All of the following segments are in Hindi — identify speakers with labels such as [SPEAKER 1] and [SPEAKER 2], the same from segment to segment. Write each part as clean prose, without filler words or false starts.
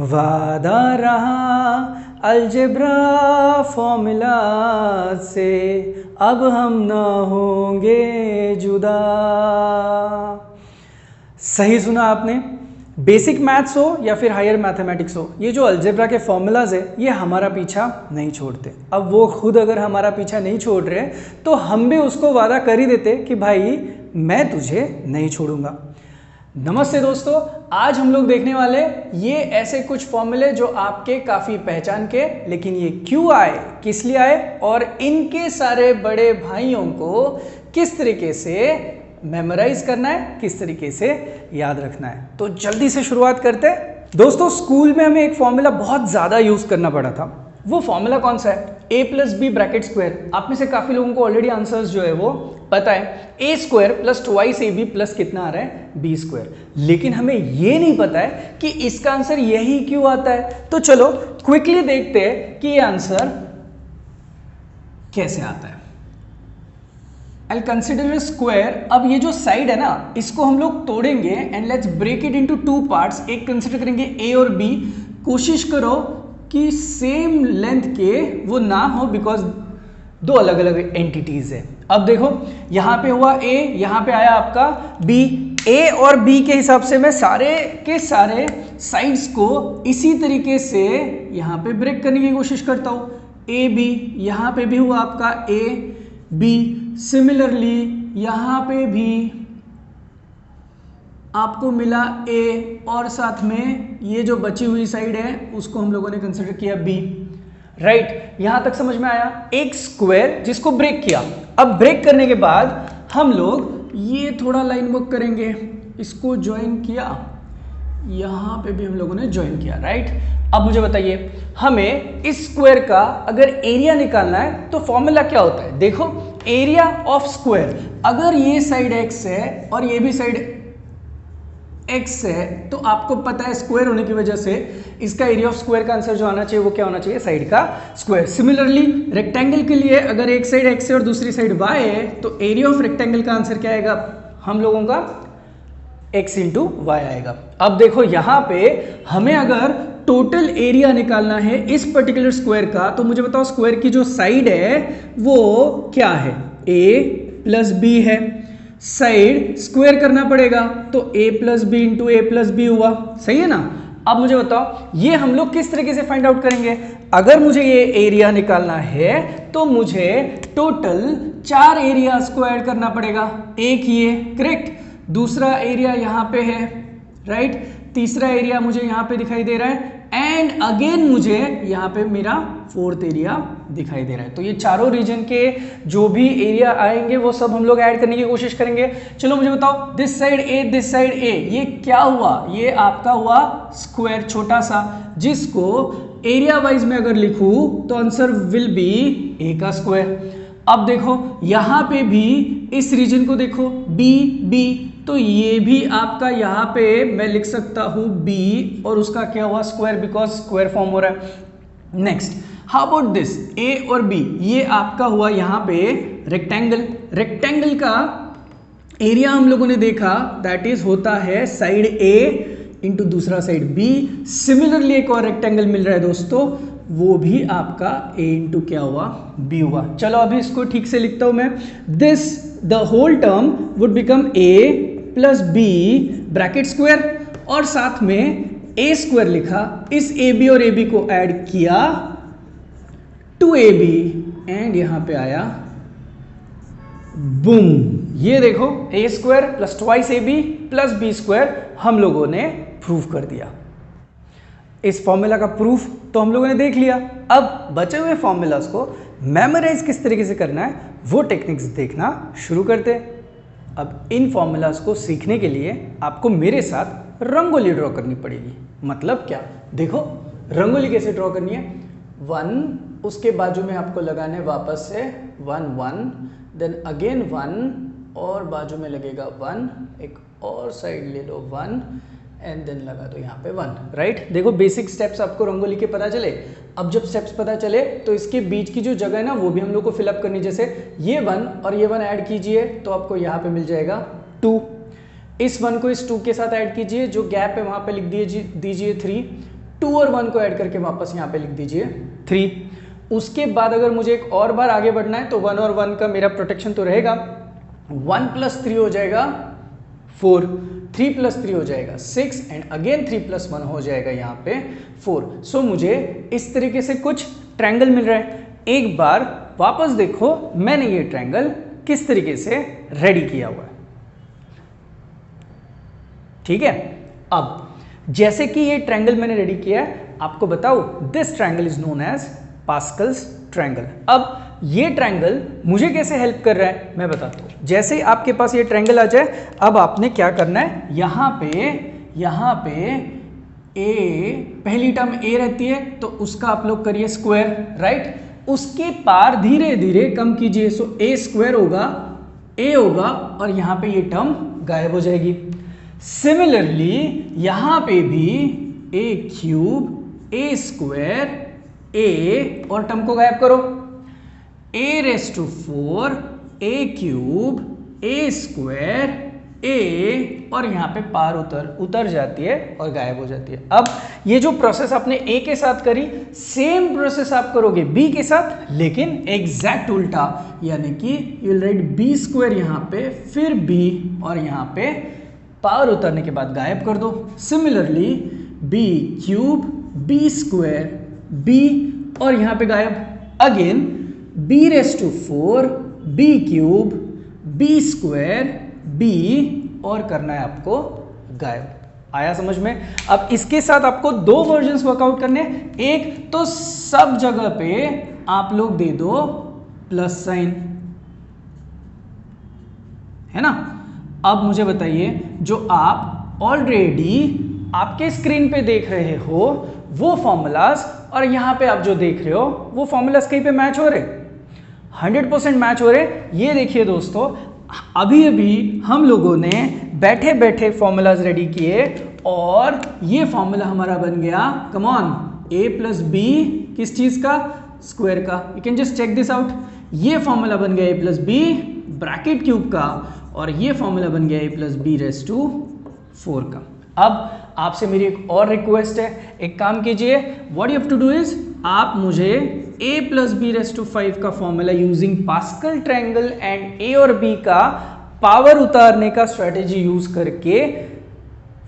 [SPEAKER 1] वादा रहा अलजेब्रा फॉर्मूला से, अब हम ना होंगे जुदा। सही सुना आपने। बेसिक मैथ्स हो या फिर हायर मैथमेटिक्स हो, ये जो अलजेब्रा के फॉर्मूलाज है ये हमारा पीछा नहीं छोड़ते। अब वो खुद अगर हमारा पीछा नहीं छोड़ रहे तो हम भी उसको वादा कर ही देते कि भाई मैं तुझे नहीं छोड़ूंगा। नमस्ते दोस्तों, आज हम लोग देखने वाले ये ऐसे कुछ फॉर्मूले जो आपके काफ़ी पहचान के, लेकिन ये क्यों आए, किस लिए आए और इनके सारे बड़े भाइयों को किस तरीके से मेमोराइज करना है, किस तरीके से याद रखना है। तो जल्दी से शुरुआत करते हैं। दोस्तों, स्कूल में हमें एक फॉर्मूला बहुत ज़्यादा यूज़ करना पड़ा था। वो फॉर्मूला कौन सा है? a plus B bracket square. आप में से काफ़ी लोगों को ऑलरेडी आंसर्स जो है वो पता है। a square plus twice A B plus कितना आ रहा है? b square. लेकिन हमें ये नहीं पता है कि इसका आंसर यही क्यों आता है। तो चलो क्विकली देखते हैं कि ये आंसर कैसे आता है। I'll consider a square। अब ये जो साइड है ना, इसको हम लोग तोड़ेंगे and let's break it into two parts. एक कंसिडर करेंगे a और b। कोशिश करो कि सेम लेंथ के वो ना हो, बिकॉज दो अलग अलग एंटिटीज है। अब देखो यहाँ पे हुआ a, यहाँ पे आया आपका b। a और b के हिसाब से मैं सारे के सारे साइड्स को इसी तरीके से यहाँ पे ब्रेक करने की कोशिश करता हूँ। a b, यहाँ पे भी हुआ आपका a b। सिमिलरली यहाँ पे भी आपको मिला a और साथ में ये जो बची हुई साइड है उसको हम लोगों ने कंसिडर किया b। राइट, यहां तक समझ में आया। एक स्क्वायर जिसको ब्रेक किया। अब ब्रेक करने के बाद हम लोग ये थोड़ा लाइन वर्क करेंगे, इसको ज्वाइन किया, यहां पे भी हम लोगों ने ज्वाइन किया। राइट, अब मुझे बताइए, हमें इस स्क्वायर का अगर एरिया निकालना है तो फॉर्मूला क्या होता है? देखो, एरिया ऑफ स्क्वायर, अगर ये साइड x है और ये भी साइड x है तो आपको पता है स्क्वायर होने की वजह से इसका एरिया ऑफ स्क्वायर का आंसर जो आना चाहिए वो क्या होना चाहिए? साइड का स्क्वायर। सिमिलरली रेक्टेंगल के लिए अगर एक साइड x है और दूसरी साइड y है तो एरिया ऑफ रेक्टेंगल का आंसर क्या आएगा? हम लोगों का x इंटू वाई आएगा। अब देखो यहाँ पे हमें अगर टोटल एरिया निकालना है इस पर्टिकुलर स्क्वायर का, तो मुझे बताओ स्क्वायर की जो साइड है वो क्या है? a प्लस बी है। साइड स्क्वायर करना पड़ेगा तो a plus B into A plus B हुआ। सही है ना? अब मुझे बताओ ये हम लोग किस तरीके से फाइंड आउट करेंगे? अगर मुझे ये एरिया निकालना है तो मुझे टोटल 4 एरिया स्क्वायर करना पड़ेगा। एक ये, करेक्ट, दूसरा एरिया यहाँ पे है, राइट, तीसरा एरिया मुझे यहाँ पे दिखाई दे रहा है एंड अगेन मुझे यहाँ पे मेरा फोर्थ एरिया दिखाई दे रहा है। तो ये चारों रीजन के जो भी एरिया आएंगे वो सब हम लोग ऐड करने की कोशिश करेंगे। चलो मुझे बताओ, this side A, this side A, ये क्या हुआ? ये आपका हुआ स्क्वायर छोटा सा, जिसको एरिया वाइज में अगर लिखूं तो आंसर विल बी ए का स्क्वायर। अब देखो यहाँ पे भी इस रीजन को देखो, बी बी, तो ये भी आपका यहाँ पे मैं लिख सकता हूँ b और उसका क्या हुआ? स्क्वायर, बिकॉज स्क्वायर फॉर्म हो रहा है। Next, how about this a और b, ये आपका हुआ यहाँ पे रेक्टेंगल। रेक्टेंगल का एरिया हम लोगों ने देखा दैट इज होता है साइड a इंटू दूसरा साइड b। सिमिलरली एक और रेक्टेंगल मिल रहा है दोस्तों, वो भी आपका a इंटू क्या हुआ? b हुआ। चलो अभी इसको ठीक से लिखता हूं मैं। This the whole term would become a plus B bracket square और साथ में a स्क्वायर लिखा, इस ab और ab को ऐड किया 2ab एंड यहां पे आया बूम। ये देखो a square plus twice ab plus b square हम लोगों ने प्रूव कर दिया। इस फॉर्मूला का प्रूफ तो हम लोगों ने देख लिया। अब बचे हुए फॉर्मूलाज को मेमोराइज किस तरीके से करना है वो टेक्निक्स देखना शुरू करते हैं। अब इन फॉर्मूलाज को सीखने के लिए आपको मेरे साथ रंगोली ड्रॉ करनी पड़ेगी। मतलब क्या? देखो रंगोली कैसे ड्रॉ करनी है। 1, उसके बाजू में आपको लगाना है वापस से 1 1, देन अगेन 1 और बाजू में लगेगा 1, एक और साइड ले लो 1 एंड देन लगा दो यहाँ पे 1। राइट, देखो बेसिक स्टेप्स आपको रंगोली के पता चले। अब जब स्टेप्स पता चले तो इसके बीच की जो जगह है ना वो भी हम लोग को फिलअप करनी। जैसे ये 1 और ये 1 ऐड कीजिए तो आपको यहाँ पे मिल जाएगा 2। इस 1 को इस 2 के साथ ऐड कीजिए, जो गैप है वहाँ पे लिख दीजिए 3। 2 और 1 को ऐड करके वापस यहाँ पे लिख दीजिए 3। उसके बाद अगर मुझे एक और बार आगे बढ़ना है तो 1 और 1 का मेरा प्रोटेक्शन तो रहेगा, 1 + 3 हो जाएगा 4, 3 + 3 हो जाएगा 6 एंड अगेन 3 + 1 हो जाएगा यहाँ पे 4। सो मुझे इस तरीके से कुछ ट्रायंगल मिल रहा है। एक बार वापस देखो मैंने ये ट्रायंगल किस तरीके से रेडी किया हुआ है, ठीक है। अब जैसे कि ये ट्रायंगल मैंने रेडी किया है, आपको बताओ this triangle is known as Pascal's triangle. अब ये ट्रायंगल मुझे कैसे हेल्प कर रहा है मैं बताता हूं। जैसे ही आपके पास ये ट्रायंगल आ जाए, अब आपने क्या करना है, यहां पे ए, पहली टर्म ए रहती है तो उसका आप लोग करिए स्क्वायर, राइट। उसके पार धीरे धीरे कम कीजिए, सो A² होगा, ए होगा और यहां पे ये टर्म गायब हो जाएगी। सिमिलरली यहां पे भी A³ A² A और टर्म को गायब करो, A⁴ A³ A² A और यहाँ पे पार उतर जाती है और गायब हो जाती है। अब ये जो प्रोसेस आपने A के साथ करी, सेम प्रोसेस आप करोगे B के साथ, लेकिन एग्जैक्ट उल्टा, यानी कि यू विल राइट B² यहाँ पे, फिर B और यहाँ पे पावर उतरने के बाद गायब कर दो। सिमिलरली B³ B² B और यहाँ पे गायब, again B⁴ B³ B² B और करना है आपको गायब। आया समझ में। अब इसके साथ आपको 2 वर्जन्स वर्कआउट करने हैं। एक तो सब जगह पे आप लोग दे दो प्लस साइन, है ना। अब मुझे बताइए, जो आप ऑलरेडी आपके स्क्रीन पे देख रहे हो वो फॉर्मूलाज और यहां पे आप जो देख रहे हो वो फॉर्मूलाज कहीं पे मैच हो रहे, 100% मैच हो रहे। ये देखिए दोस्तों, अभी अभी हम लोगों ने बैठे बैठे फॉर्मूलाज रेडी किए और ये फॉर्मूला हमारा बन गया, कम ऑन, a + b किस चीज का, स्क्वायर का। You can just check this out. ये फॉर्मूला बन गया a + b ब्रैकेट क्यूब का और ये फॉर्मूला बन गया a + b⁴ का। अब आपसे मेरी एक और रिक्वेस्ट है, एक काम कीजिए, what you have to do is, आप मुझे a + b⁵ का formula using Pascal triangle and a और b का पावर उतारने का स्ट्रेटेजी यूज करके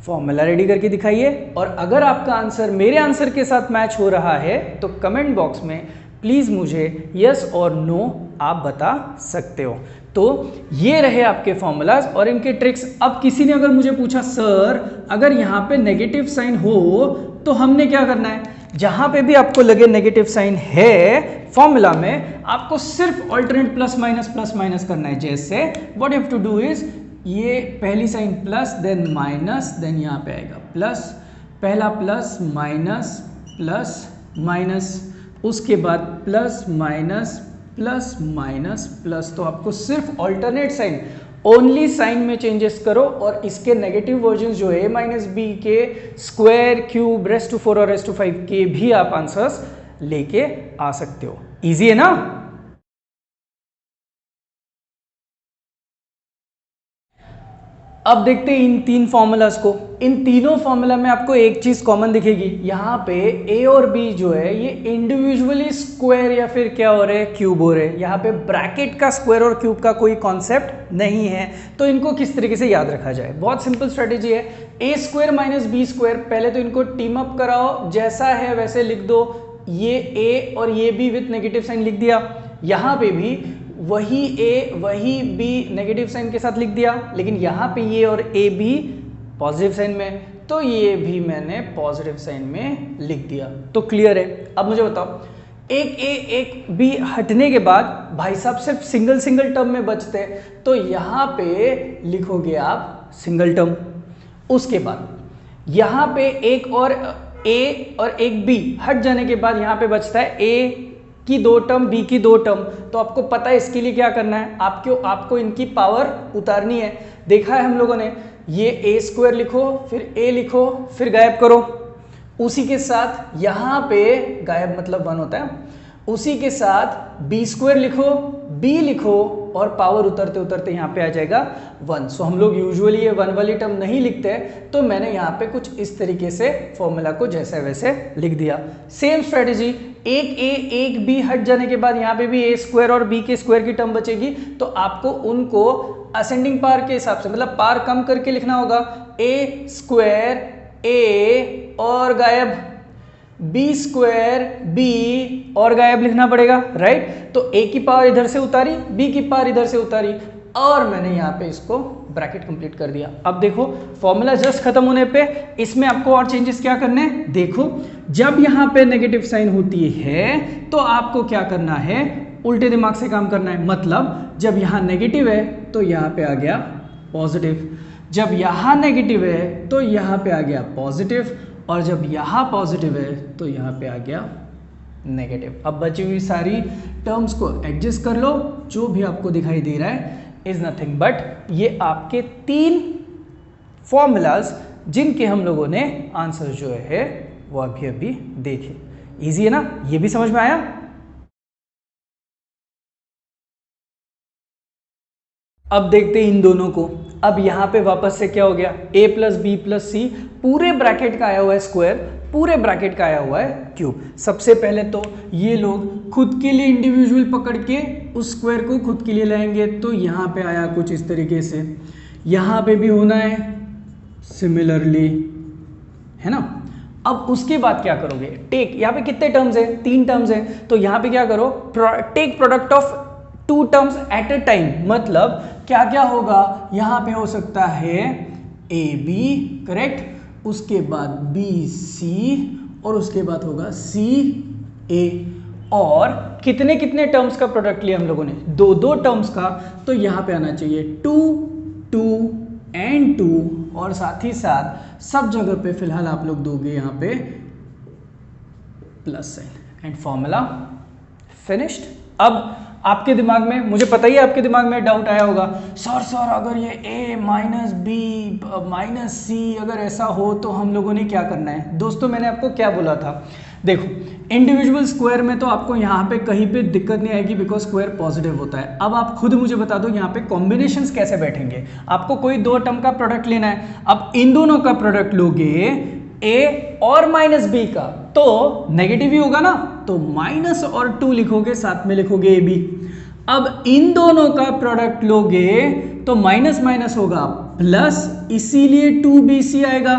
[SPEAKER 1] फॉर्मूला रेडी करके दिखाइए। और अगर आपका आंसर मेरे आंसर के साथ मैच हो रहा है तो कमेंट बॉक्स में प्लीज मुझे यस और नो आप बता सकते हो। तो ये रहे आपके फॉर्मूलाज और इनके ट्रिक्स। अब किसी ने अगर मुझे पूछा सर अगर यहाँ पे नेगेटिव साइन हो तो हमने क्या करना है, जहां पे भी आपको लगे नेगेटिव साइन है फॉर्मूला में, आपको सिर्फ ऑल्टरनेट प्लस माइनस करना है। जैसे what you have to do is, ये पहली sign plus then minus then यहाँ पे आएगा प्लस, पहला प्लस माइनस, उसके बाद प्लस माइनस प्लस। तो आपको सिर्फ ऑल्टरनेट साइन, ओनली साइन में चेंजेस करो और इसके नेगेटिव वर्जन जो a - b के स्क्वायर, क्यूब, r⁴ और r⁵ के भी आप आंसर्स लेके आ सकते हो। इजी है ना। अब देखते हैं इन 3 फॉर्मूलाज को। इन तीनों फॉर्मूला में आपको एक चीज कॉमन दिखेगी, यहाँ पे a और b जो है ये इंडिविजुअली स्क्वायर या फिर क्या हो रहे हैं, क्यूब हो रहे हैं। यहाँ पे ब्रैकेट का स्क्वायर और क्यूब का कोई कॉन्सेप्ट नहीं है। तो इनको किस तरीके से याद रखा जाए, बहुत सिंपल स्ट्रेटेजी है। a² - b², पहले तो इनको टीम अप कराओ, जैसा है वैसे लिख दो। ये a और ये b विथ नेगेटिव साइन लिख दिया, यहाँ पे भी वही a वही b नेगेटिव साइन के साथ लिख दिया, लेकिन यहाँ पे ये और a b पॉजिटिव साइन में, तो ये भी मैंने पॉजिटिव साइन में लिख दिया। तो क्लियर है। अब मुझे बताओ, एक a एक b हटने के बाद भाई साहब सिर्फ सिंगल टर्म में बचते हैं, तो यहाँ पे लिखोगे आप सिंगल टर्म। उसके बाद यहाँ पे एक और a और एक b हट जाने के बाद यहाँ पे बचता है a की 2 टर्म, b की 2 टर्म। तो आपको पता है इसके लिए क्या करना है, आपको इनकी पावर उतारनी है। देखा है हम लोगों ने, ये a² लिखो, फिर a लिखो, फिर गायब करो। उसी के साथ यहाँ पे गायब मतलब 1 होता है, उसी के साथ बी स्क्वायर लिखो, बी लिखो और पावर उतरते उतरते यहाँ पे आ जाएगा 1। सो हम लोग यूजुअली ये 1 वाली टर्म नहीं लिखते, तो मैंने यहाँ पे कुछ इस तरीके से फॉर्मूला को जैसे वैसे लिख दिया। सेम स्ट्रेटेजी, एक ए एक बी हट जाने के बाद यहाँ पे भी ए स्क्वायर और बी के स्क्वायर की टर्म बचेगी, तो आपको उनको असेंडिंग पावर के हिसाब से, मतलब पावर कम करके लिखना होगा। ए स्क्वायर ए और गायब, बी स्क्वायर बी और गायब लिखना पड़ेगा, राइट। तो ए की पावर इधर से उतारी, बी की पावर इधर से उतारी और मैंने यहाँ पे इसको ब्रैकेट कंप्लीट कर दिया। अब देखो फॉर्मूला जस्ट खत्म होने पे इसमें आपको और चेंजेस क्या करने हैं। देखो जब यहाँ पे नेगेटिव साइन होती है तो आपको क्या करना है, उल्टे दिमाग से काम करना है। मतलब जब यहाँ नेगेटिव है तो यहाँ पे आ गया पॉजिटिव, जब यहाँ नेगेटिव है तो यहाँ पे आ गया पॉजिटिव, और जब यहाँ पॉजिटिव है तो यहाँ पे आ गया नेगेटिव। अब बची हुई सारी टर्म्स को एडजस्ट कर लो, जो भी आपको दिखाई दे रहा है इज नथिंग बट ये आपके 3 फॉर्मूलाज जिनके हम लोगों ने आंसर जो है वो अभी देखे। इजी है ना, ये भी समझ में आया। अब देखते हैं इन दोनों को। अब यहाँ पे वापस से क्या हो गया, a प्लस बी प्लस सी पूरे ब्रैकेट का आया हुआ है स्क्वायर, पूरे ब्रैकेट का आया हुआ है क्यूब। सबसे पहले तो ये लोग खुद के लिए इंडिविजुअल पकड़ के उस स्क्वायर को खुद के लिए लाएंगे, तो यहाँ पे आया कुछ इस तरीके से, यहाँ पे भी होना है सिमिलरली, है ना। अब उसके बाद क्या करोगे, टेक, यहाँ पे कितने टर्म्स है, 3 टर्म्स है, तो यहाँ पे क्या करो, take product of 2 terms at a time. मतलब क्या क्या होगा, यहाँ पे हो सकता है ए बी, करेक्ट, उसके बाद बी सी और उसके बाद होगा सी ए। और कितने कितने टर्म्स का प्रोडक्ट लिया हम लोगों ने, 2 टर्म्स का, तो यहाँ पे आना चाहिए 2 2 एंड 2, और साथ ही साथ सब जगह पे फिलहाल आप लोग दोगे यहाँ पे plus sign and formula finished. अब आपके दिमाग में, मुझे पता ही है आपके दिमाग में डाउट आया होगा, सर अगर ये a माइनस बी माइनस सी अगर ऐसा हो तो हम लोगों ने क्या करना है। दोस्तों मैंने आपको क्या बोला था, देखो इंडिविजुअल स्क्वायर में तो आपको यहाँ पे कहीं पे दिक्कत नहीं आएगी बिकॉज स्क्वायर पॉजिटिव होता है। अब आप खुद मुझे बता दो यहाँ पे कॉम्बिनेशंस कैसे बैठेंगे। आपको कोई 2 टर्म का प्रोडक्ट लेना है, अब इन दोनों का प्रोडक्ट लोगे a और माइनस बी का, तो नेगेटिव ही होगा ना, तो माइनस और 2 लिखोगे, साथ में लिखोगे ए बी। अब इन दोनों का प्रोडक्ट लोगे तो माइनस माइनस होगा प्लस, इसीलिए 2bc आएगा।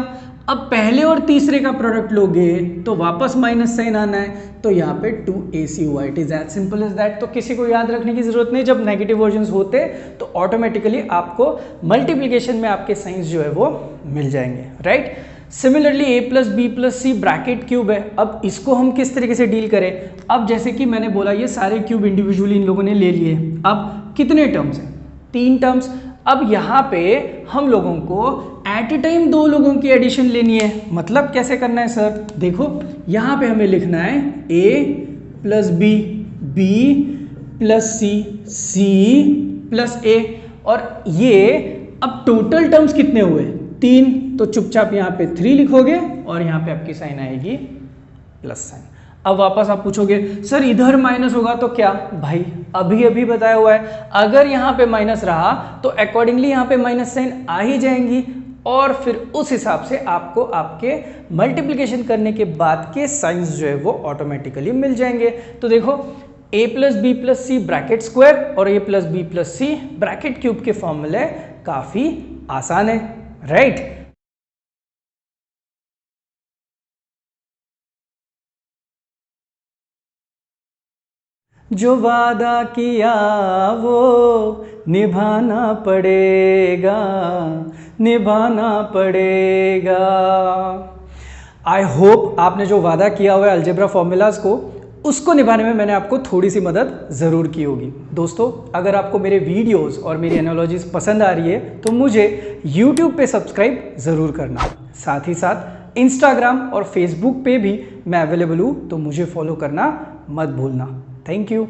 [SPEAKER 1] अब पहले और तीसरे का प्रोडक्ट लोगे तो वापस माइनस साइन आना है, तो यहाँ पे 2ac हुआ। It is as simple as that. तो किसी को याद रखने की जरूरत नहीं, जब नेगेटिव वर्जन्स होते तो ऑटोमेटिकली आपको मल्टीप्लीकेशन में आपके साइंस जो है वो मिल जाएंगे, right. Similarly a plus B plus C bracket cube है। अब इसको हम किस तरीके से डील करें। अब जैसे कि मैंने बोला ये सारे क्यूब इंडिविजुअली इन लोगों ने ले लिए। अब कितने टर्म्स हैं, 3 टर्म्स। अब यहाँ पे हम लोगों को एट ए टाइम 2 लोगों की एडिशन लेनी है। मतलब कैसे करना है सर, देखो यहाँ पे हमें लिखना है a plus B, B plus C, C plus A, और ये अब टोटल टर्म्स कितने हुए, 3, तो चुपचाप यहाँ पे 3 लिखोगे और यहाँ पे आपकी साइन आएगी प्लस साइन। अब वापस आप पूछोगे सर इधर माइनस होगा तो क्या, भाई अभी बताया हुआ है, अगर यहाँ पे माइनस रहा तो अकॉर्डिंगली यहाँ पे माइनस साइन आ ही जाएंगी, और फिर उस हिसाब से आपको आपके मल्टीप्लिकेशन करने के बाद के साइंस जो है वो ऑटोमेटिकली मिल जाएंगे। तो देखो a plus B plus C bracket square और a plus B plus C bracket cube के फॉर्मूले काफी आसान है, राइट। जो वादा किया वो निभाना पड़ेगा, निभाना पड़ेगा। आई होप आपने जो वादा किया हुआ है अलजेब्रा फॉर्मूलाज को, उसको निभाने में मैंने आपको थोड़ी सी मदद ज़रूर की होगी। दोस्तों अगर आपको मेरे वीडियोस और मेरी एनालॉजीज पसंद आ रही है तो मुझे YouTube पे सब्सक्राइब ज़रूर करना। साथ ही साथ इंस्टाग्राम और फेसबुक पे भी मैं अवेलेबल हूँ, तो मुझे फॉलो करना मत भूलना। Thank you.